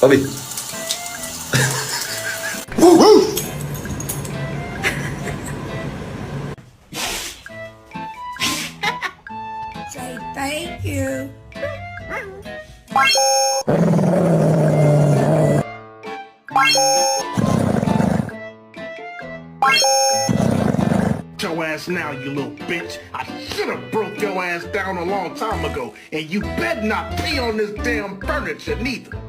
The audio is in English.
Bobby. Say thank you. Your ass now, you little bitch. I should have broke your ass down a long time ago, and you better not pee on this damn furniture neither.